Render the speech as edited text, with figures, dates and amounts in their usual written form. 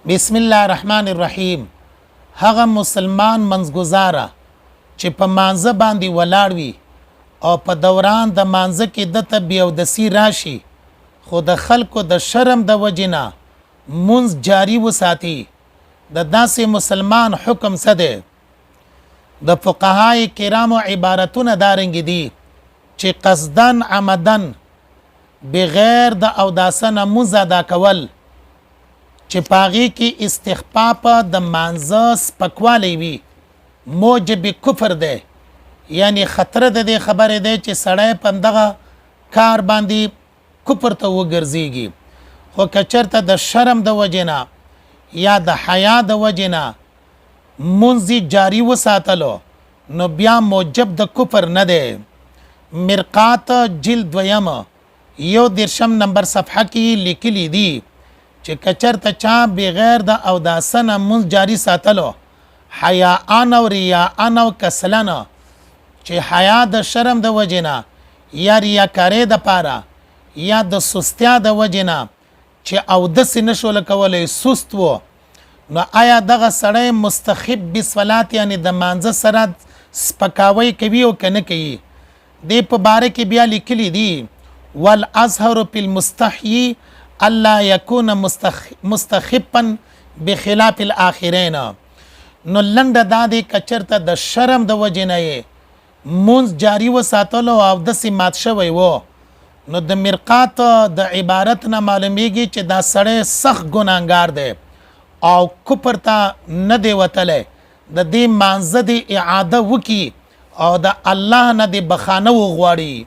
بسم الله الرحمن الرحیم. هغه مسلمان منځګزاره چې په مانزه باندې ولاړ وي او په دوران د مانزه کې دته بیاودسي راشي خو د خلکو د شرم د وجنه منځ جاری وساتي، د داسې مسلمان حکم څه دی؟ د فقهای کرامو عبارتونه دارنګ دي چې قصدن عمدن بغیر د اوداسه نه منځ ادا کول چې پاغي کې استخفاف د مانزه سپکوالی وي موجب کفر دی، یعنی خطر د دې خبره دی چې سړی پندغه کار باندې کفر ته وګرځيږي. خو کچرته د شرم د وجنه یا د حیا د وجنه منځ جاری وساتلو نو بیا موجب د کفر نه دی. مرقات جلد دویم 1 نمبر صفحه کې لیکلی دی چې کچرته چا بغیر د اوداسه نه منځ جاری ساتلو حیا ان او ریا ان او کسلن چې حیا د شرم د وجنه یا ریاکاری د پاره یا د سستیا د وجنه چې اودس نشول کولای سست وو، نو آیا دغه سړی مستخب بصلات یعنی د مانزه سره سپکاوی کوي او کنه کوي؟ دی په باره کې بیا لیکلی دی والازهر فی المستحیی الله یکون مستخبا بخلاف الاخرین. نو لنډه دا دی کچرته د شرم د وجنه منځ جاری وساتلو او داسې مات شوی وو نو د مرقات د عبارت نه معلومیږي چې دا سړی سخت ګناهګار دی او کفر ته نه دی وتلی، د دې مانزه د اعاده وکي او د الله نه د بخانه وغواړي.